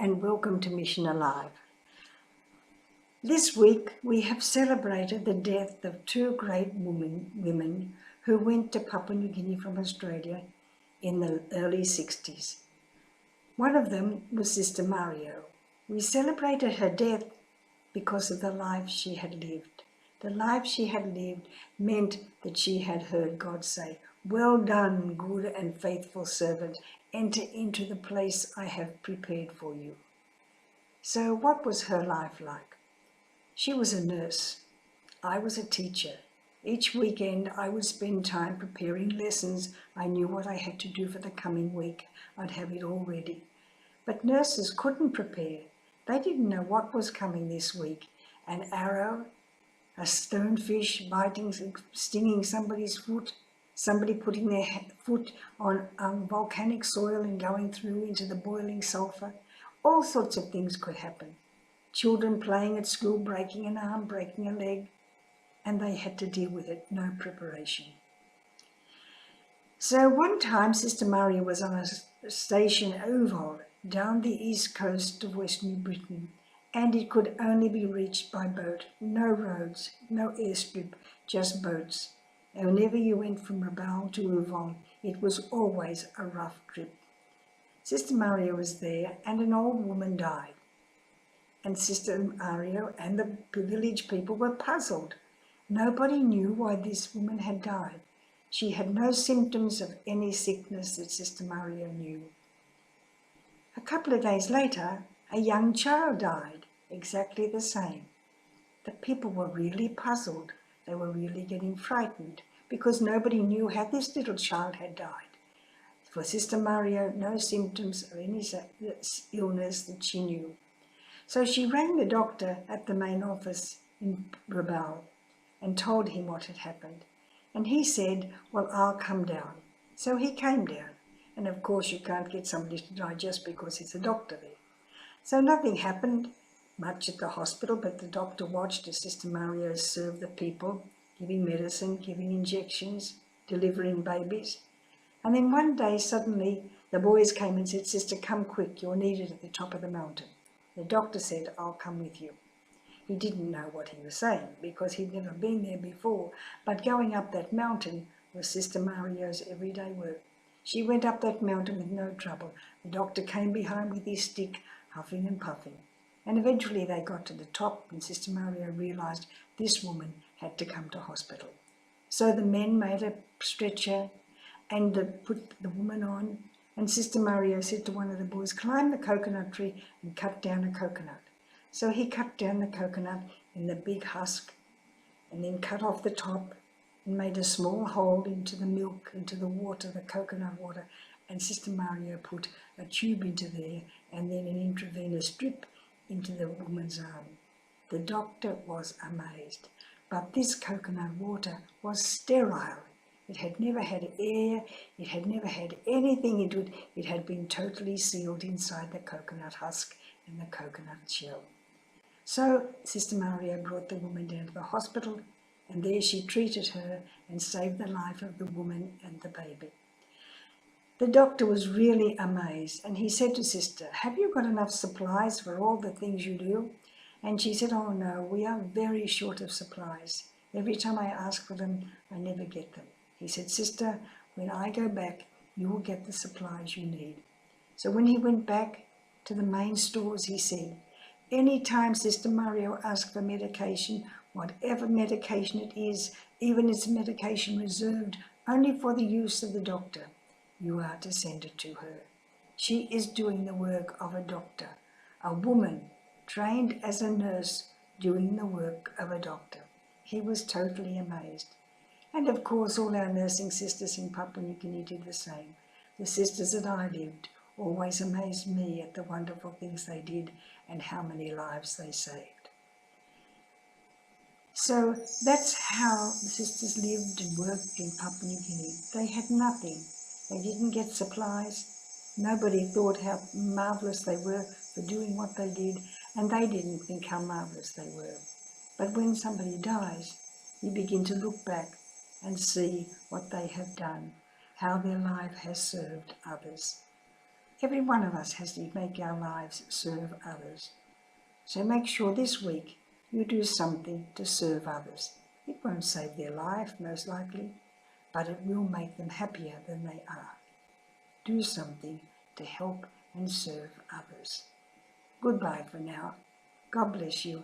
and welcome to Mission Alive. This week we have celebrated the death of two great women who went to Papua New Guinea from Australia in the early 60s. One of them was Sister Mario. We celebrated her death because of the life she had lived. The life she had lived meant that she had heard God say, "Well done, good and faithful servant. Enter into the place I have prepared for you." So what was her life like? She was a nurse. I was a teacher. Each weekend I would spend time preparing lessons. I knew what I had to do for the coming week. I'd have it all ready. But nurses couldn't prepare. They didn't know what was coming this week. An arrow, a stonefish biting, stinging somebody's foot, somebody putting their foot on volcanic soil and going through into the boiling sulfur. All sorts of things could happen. Children playing at school, breaking an arm, breaking a leg, and they had to deal with it, no preparation. So one time Sister Maria was on a station Oval down the east coast of West New Britain, and it could only be reached by boat. No roads, no airstrip, just boats. And whenever you went from Rabaul to Uvon, it was always a rough trip. Sister Maria was there, and an old woman died. And Sister Maria and the village people were puzzled. Nobody knew why this woman had died. She had no symptoms of any sickness that Sister Maria knew. A couple of days later, a young child died, exactly the same. The people were really puzzled. They were really getting frightened because nobody knew how this little child had died. For Sister Maria, no symptoms of any illness that she knew. So she rang the doctor at the main office in Rabaul and told him what had happened. And he said, "Well, I'll come down." So he came down. And of course you can't get somebody to die just because he's a doctor there. So nothing happened much at the hospital, but the doctor watched as Sister Maria served the people, giving medicine, giving injections, delivering babies. And then one day suddenly the boys came and said, "Sister, come quick, you're needed at the top of the mountain." The doctor said, "I'll come with you." He didn't know what he was saying because he'd never been there before, but going up that mountain was Sister Maria's everyday work. She went up that mountain with no trouble. The doctor came behind with his stick, huffing and puffing. And eventually they got to the top and Sister Maria realised this woman had to come to hospital. So the men made a stretcher and put the woman on, and Sister Maria said to one of the boys, "Climb the coconut tree and cut down a coconut." So he cut down the coconut in the big husk and then cut off the top and made a small hole into the milk, into the water, the coconut water, and Sister Maria put a tube into there and then an intravenous drip into the woman's arm. The doctor was amazed, but this coconut water was sterile. It had never had air, it had never had anything into it. It had been totally sealed inside the coconut husk and the coconut shell. So Sister Maria brought the woman down to the hospital, and there she treated her and saved the life of the woman and the baby. The doctor was really amazed, and he said to Sister, "Have you got enough supplies for all the things you do?" And she said, "Oh no, we are very short of supplies. Every time I ask for them, I never get them." He said, "Sister, when I go back, you will get the supplies you need." So when he went back to the main stores, he said, "Any time Sister Mario asks for medication, whatever medication it is, even it's medication reserved only for the use of the doctor, you are to send it to her. She is doing the work of a doctor, a woman trained as a nurse doing the work of a doctor." He was totally amazed. And of course all our nursing sisters in Papua New Guinea did the same. The sisters that I lived always amazed me at the wonderful things they did and how many lives they saved. So that's how the sisters lived and worked in Papua New Guinea. They had nothing. They didn't get supplies. Nobody thought how marvellous they were for doing what they did, and they didn't think how marvellous they were. But when somebody dies, you begin to look back and see what they have done, how their life has served others. Every one of us has to make our lives serve others. So make sure this week you do something to serve others. It won't save their life, most likely, but it will make them happier than they are. Do something to help and serve others. Goodbye for now. God bless you.